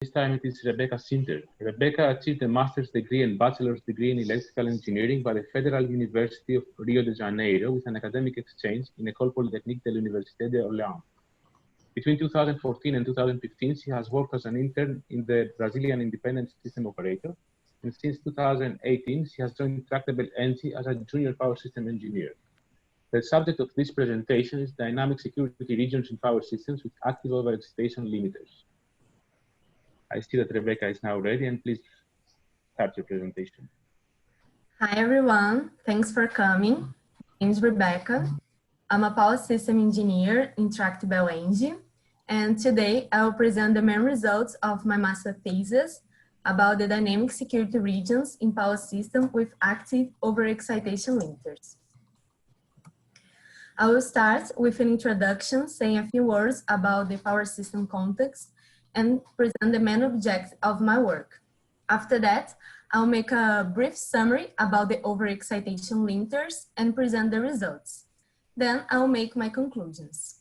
This time it is Rebecca Sinder. Rebecca achieved a master's degree and bachelor's degree in electrical engineering by the Federal University of Rio de Janeiro with an academic exchange in École Polytechnique de l'Université d'Orléans. Between 2014 and 2015, she has worked as an intern in the Brazilian Independent System Operator, and since 2018, she has joined Tractable Energy as a junior power system engineer. The subject of this presentation is dynamic security regions in power systems with active overexcitation limiters. I see that Rebecca is now ready, and please start your presentation. Hi everyone, thanks for coming. My name is Rebecca. I'm a power system engineer in Tractable Energy, and today I will present the main results of my master thesis about the dynamic security regions in power system with active overexcitation limiters. I will start with an introduction saying a few words about the power system context and present the main objective of my work. After that, I'll make a brief summary about the overexcitation limiters and present the results. Then I'll make my conclusions.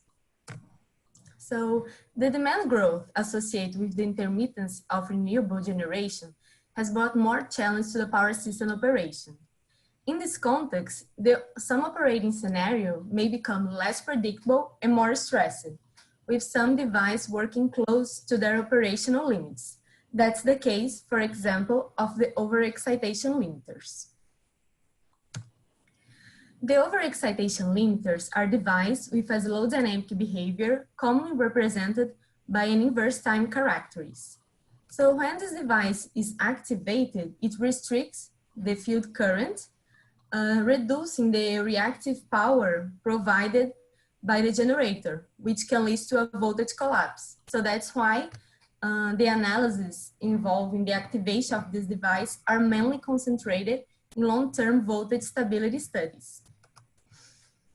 So the demand growth associated with the intermittence of renewable generation has brought more challenge to the power system operation. In this context, some operating scenario may become less predictable and more stressed, with some devices working close to their operational limits. That's the case, for example, of the overexcitation limiters. The overexcitation limiters are devices with a slow dynamic behavior commonly represented by an inverse time characteristic. So when this device is activated, it restricts the field current, reducing the reactive power provided by the generator, which can lead to a voltage collapse. So that's why the analysis involving the activation of this device are mainly concentrated in long-term voltage stability studies.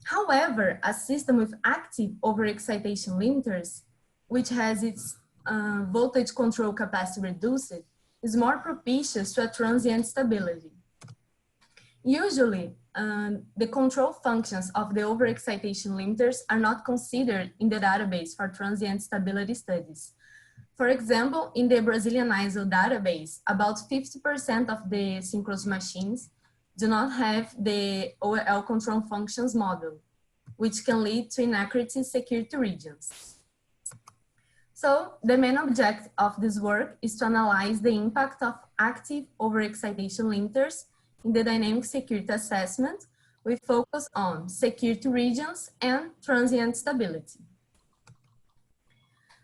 However, a system with active overexcitation limiters, which has its voltage control capacity reduced, is more propitious to a transient stability. Usually, the control functions of the overexcitation limiters are not considered in the database for transient stability studies. For example, in the Brazilian ISO database, about 50% of the synchronous machines do not have the OL control functions model, which can lead to inaccurate security regions. So the main objective of this work is to analyze the impact of active overexcitation limiters in the dynamic security assessment with focus on security regions and transient stability.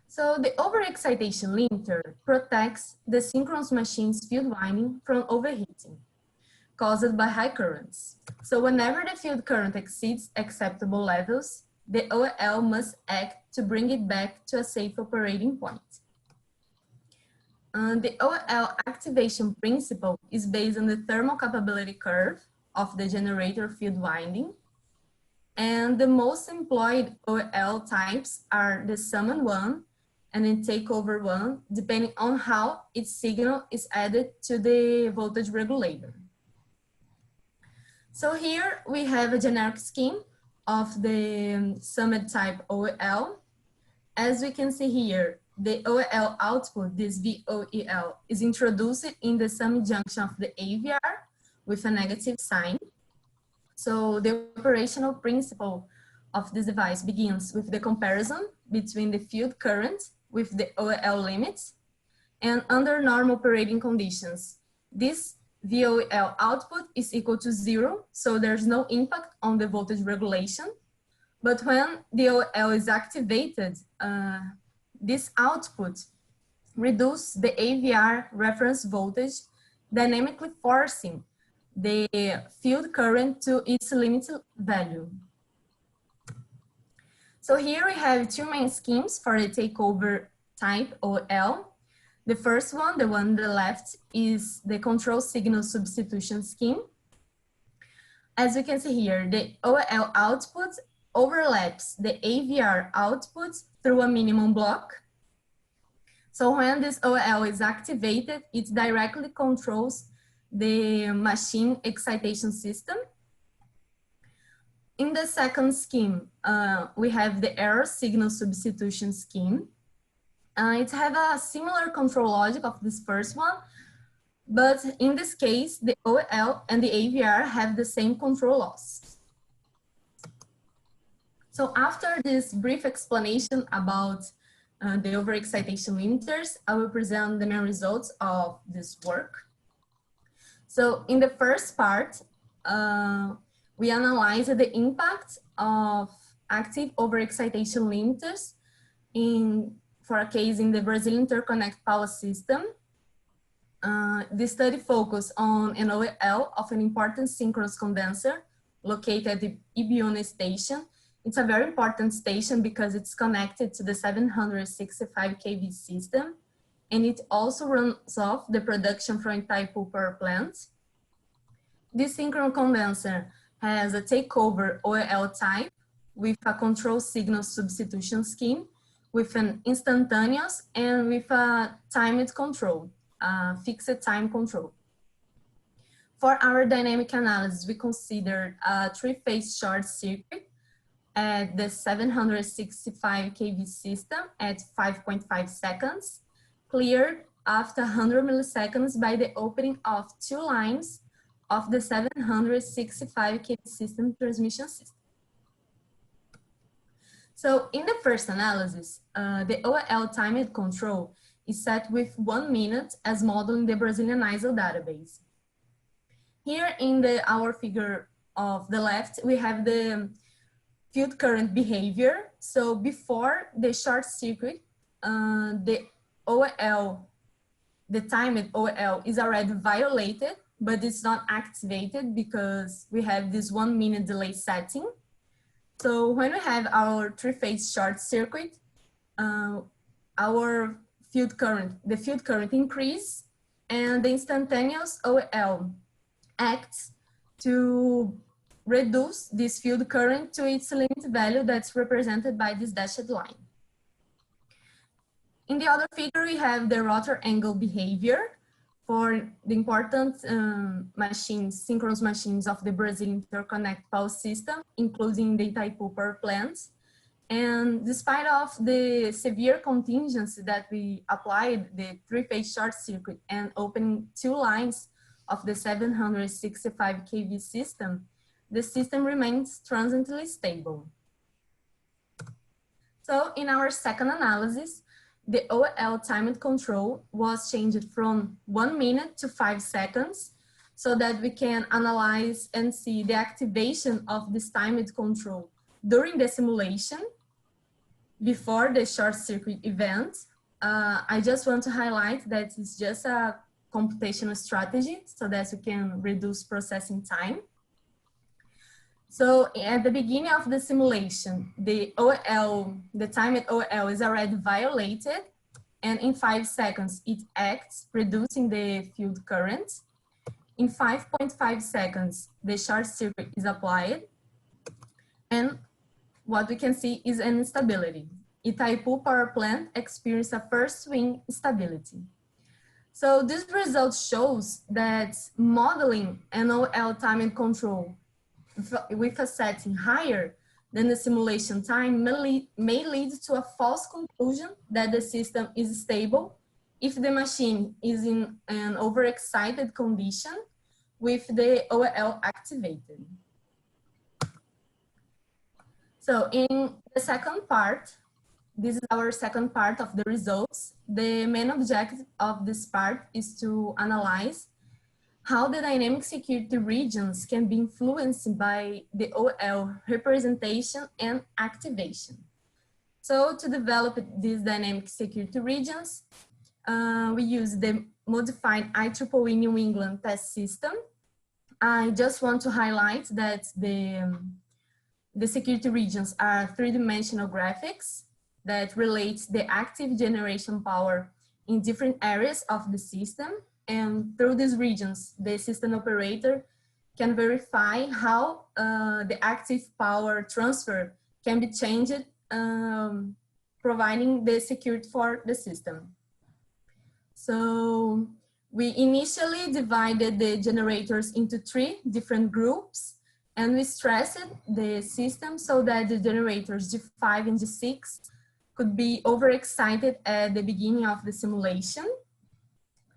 So the overexcitation limiter protects the synchronous machine's field winding from overheating caused by high currents. So whenever the field current exceeds acceptable levels, the OL must act to bring it back to a safe operating point. The OL activation principle is based on the thermal capability curve of the generator field winding. And the most employed OL types are the summon one and then takeover one, depending on how its signal is added to the voltage regulator. So here we have a generic scheme of the summed type OL. As we can see here, the OL output, this VOEL, is introduced in the sum junction of the AVR with a negative sign. So the operational principle of this device begins with the comparison between the field current with the OL limits, and under normal operating conditions, this VOL output is equal to 0, so there's no impact on the voltage regulation. But when the OL is activated, this output reduces the AVR reference voltage, dynamically forcing the field current to its limit value. So here we have two main schemes for the takeover type OL. The first one, the one on the left, is the control signal substitution scheme. As you can see here, the OL output overlaps the AVR output through a minimum block. So when this OL is activated, it directly controls the machine excitation system. In the second scheme, we have the error signal substitution scheme. It has a similar control logic of this first one, but in this case, the OL and the AVR have the same control loss. So after this brief explanation about the overexcitation limiters, I will present the main results of this work. So in the first part, we analyze the impact of active overexcitation limiters for a case in the Brazilian interconnect power system. The study focused on an OL of an important synchronous condenser located at the Ibiúna station. It's a very important station because it's connected to the 765 kV system, and it also runs off the production from Itaipu power plant. This synchronous condenser has a takeover OL type with a control signal substitution scheme, with an instantaneous and with a timed control, fixed time control. For our dynamic analysis, we considered a three-phase short circuit at the 765 kV system at 5.5 seconds, cleared after 100 milliseconds by the opening of two lines of the 765 kV system transmission system. So in the first analysis, the OL timed control is set with 1 minute as modeled in the Brazilian ISO database. Here in our figure of the left, we have the field current behavior. So before the short circuit, the timed OL is already violated, but it's not activated because we have this 1 minute delay setting. So when we have our three-phase short circuit, our field current increase, and the instantaneous OL acts to reduce this field current to its limit value that's represented by this dashed line. In the other figure, we have the rotor angle behavior for the important synchronous machines of the Brazilian interconnect power system, including the Itaipu power plants. And despite of the severe contingency that we applied, the three-phase short circuit and opening two lines of the 765 kV system, the system remains transiently stable. So in our second analysis, the OL timed control was changed from 1 minute to 5 seconds so that we can analyze and see the activation of this timed control during the simulation before the short circuit event. I just want to highlight that it's just a computational strategy so that we can reduce processing time. So at the beginning of the simulation, the timed OL is already violated, and in 5 seconds it acts, reducing the field current. In 5.5 seconds, the short circuit is applied, and what we can see is an instability. Itaipu power plant experienced a first swing instability. So this result shows that modeling an OL timed control with a setting higher than the simulation time may lead to a false conclusion that the system is stable if the machine is in an overexcited condition with the OL activated. So in the second part, this is our second part of the results. The main objective of this part is to analyze how the dynamic security regions can be influenced by the OL representation and activation. So to develop these dynamic security regions, we use the modified IEEE New England test system. I just want to highlight that the security regions are three-dimensional graphics that relate the active generation power in different areas of the system. And through these regions, the system operator can verify how the active power transfer can be changed, providing the security for the system. So we initially divided the generators into 3 different groups, and we stressed the system so that the generators G5 and G6 could be overexcited at the beginning of the simulation.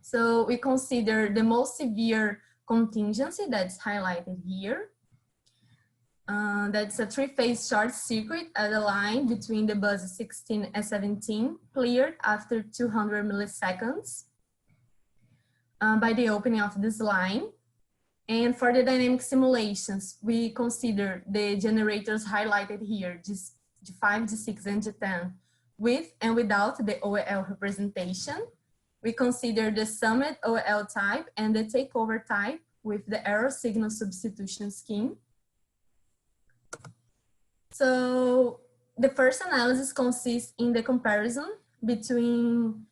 So we consider the most severe contingency that's highlighted here. That's a three-phase short circuit at a line between the buses 16 and 17 cleared after 200 milliseconds by the opening of this line. And for the dynamic simulations, we consider the generators highlighted here, just G5, G6, and G10, with and without the OEL representation. We consider the summit OEL type and the takeover type with the error signal substitution scheme. So the first analysis consists in the comparison between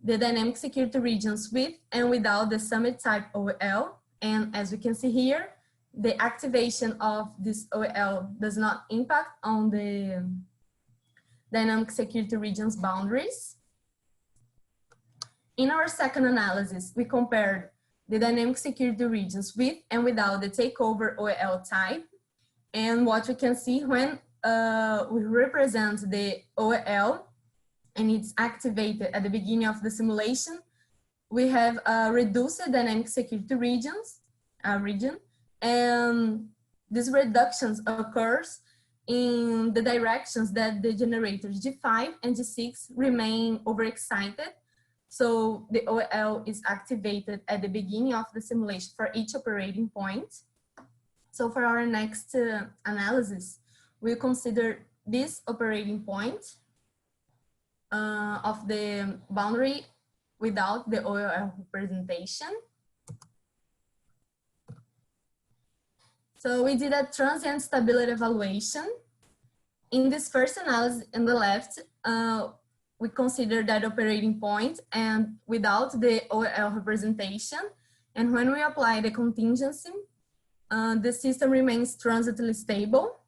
the dynamic security regions with and without the summit type OEL. And as we can see here, the activation of this OEL does not impact on the dynamic security regions boundaries. In our second analysis, we compared the dynamic security regions with and without the takeover OEL type. And what we can see when we represent the OEL and it's activated at the beginning of the simulation, we have a reduced dynamic security region, and these reductions occurs in the directions that the generators G5 and G6 remain overexcited. So the OEL is activated at the beginning of the simulation for each operating point. So for our next analysis, we'll consider this operating point of the boundary without the OEL representation. So we did a transient stability evaluation. In this first analysis on the left, we consider that operating point and without the OEL representation. And when we apply the contingency, the system remains transiently stable.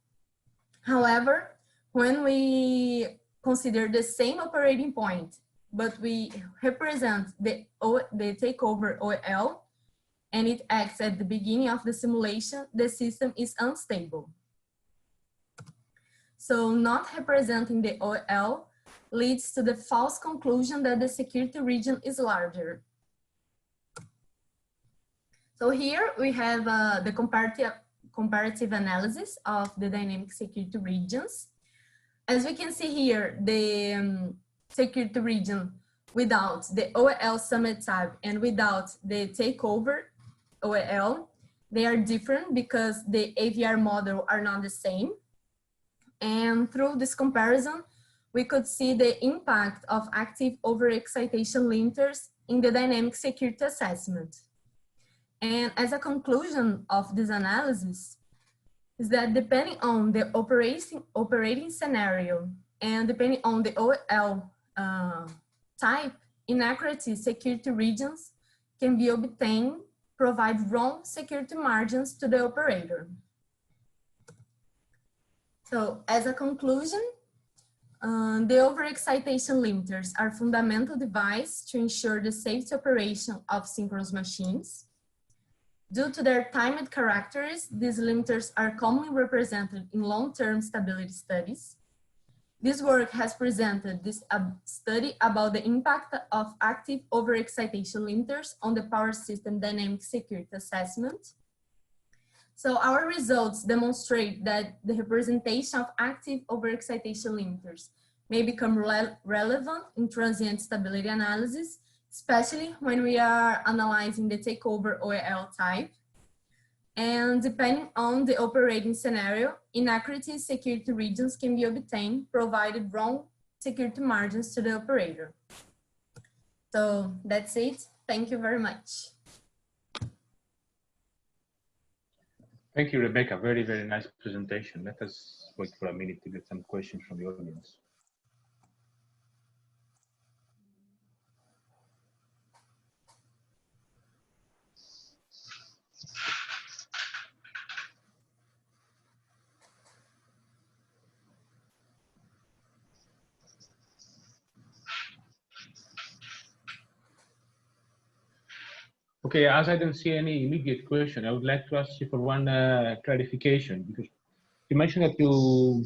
However, when we consider the same operating point, but we represent the takeover OEL, and it acts at the beginning of the simulation, the system is unstable. So not representing the OEL leads to the false conclusion that the security region is larger. So here we have the comparative analysis of the dynamic security regions. As we can see here, the security region without the OEL summit type and without the takeover OEL, they are different because the AVR model are not the same. And through this comparison, we could see the impact of active overexcitation limiters in the dynamic security assessment. And as a conclusion of this analysis is that depending on the operating scenario and depending on the OEL type, inaccurate security regions can be obtained, provide wrong security margins to the operator. So as a conclusion, the overexcitation limiters are fundamental device to ensure the safe operation of synchronous machines. Due to their timed characteristics, these limiters are commonly represented in long-term stability studies. This work has presented this study about the impact of active overexcitation limiters on the power system dynamic security assessment. So our results demonstrate that the representation of active overexcitation limiters may become relevant in transient stability analysis, especially when we are analyzing the takeover OEL type. And depending on the operating scenario, inaccurate security regions can be obtained, provided wrong security margins to the operator. So that's it. Thank you very much. Thank you, Rebecca. Very, very nice presentation. Let us wait for a minute to get some questions from the audience. Okay, as I don't see any immediate question, I would like to ask you for one clarification, because you mentioned that you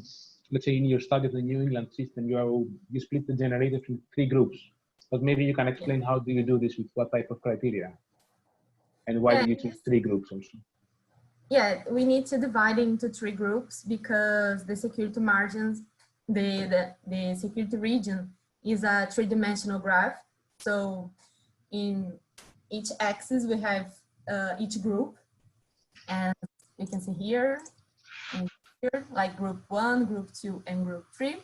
let's say in your study of the New England system, you split the generators into 3 groups. But maybe you can explain how do you do this with what type of criteria? And why do you choose 3 groups also? Yeah, we need to divide it into 3 groups because the security margins, the security region is a 3-dimensional graph. So in each axis, we have each group. And you can see here, and here, like group 1, group 2, and group 3.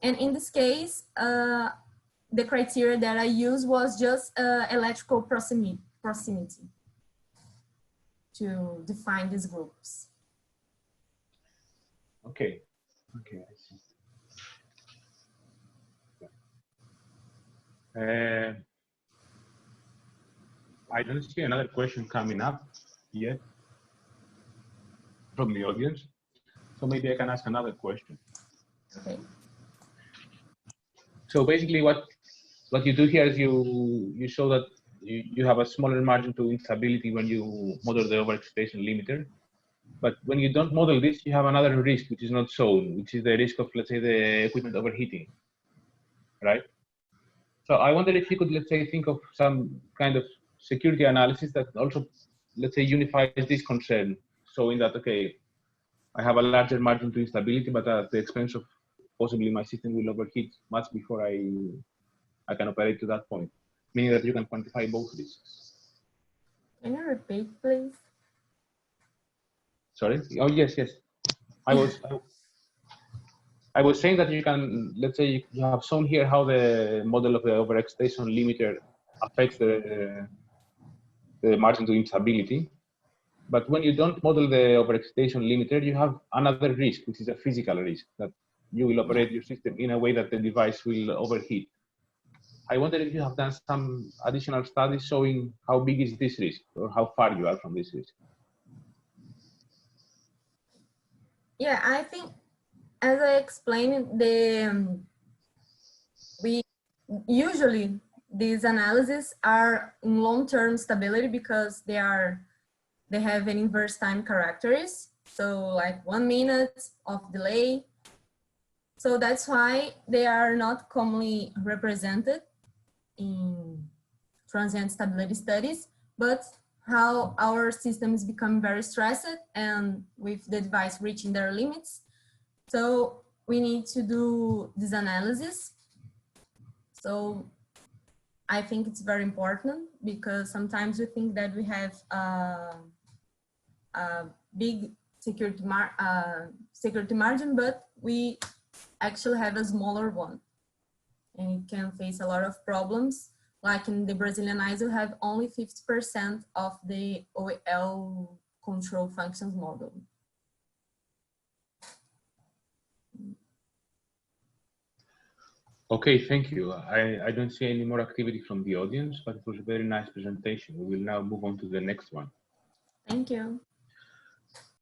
And in this case, the criteria that I used was just electrical proximity to define these groups. Okay, okay, I see. I don't see another question coming up yet from the audience, so maybe I can ask another question. Okay. So basically, what you do here is you show that you have a smaller margin to instability when you model the overexcitation limiter. But when you don't model this, you have another risk which is not shown, which is the risk of, let's say, the equipment overheating, right? So I wonder if you could, let's say, think of some kind of security analysis that also, let's say, unifies this concern, showing that, okay, I have a larger margin to instability, but at the expense of possibly my system will overheat much before I can operate to that point, meaning that you can quantify both risks. Can you repeat, please? Sorry? Oh, yes, yes. I was saying that you can, let's say, you have shown here how the model of the overexcitation limiter affects the margin to instability. But when you don't model the overexcitation limiter, you have another risk, which is a physical risk, that you will operate your system in a way that the device will overheat. I wonder if you have done some additional studies showing how big is this risk or how far you are from this risk. Yeah, I think, as I explained, we usually these analyses are in long-term stability because they have an inverse time characteristics. So like 1 minute of delay. So that's why they are not commonly represented in transient stability studies, but how our systems become very stressed and with the device reaching their limits. So we need to do this analysis. So I think it's very important because sometimes we think that we have a big security margin, but we actually have a smaller one. And it can face a lot of problems. Like in the Brazilian ISO, have only 50% of the OEL control functions model. Okay, thank you. I don't see any more activity from the audience, but it was a very nice presentation. We will now move on to the next one. Thank you.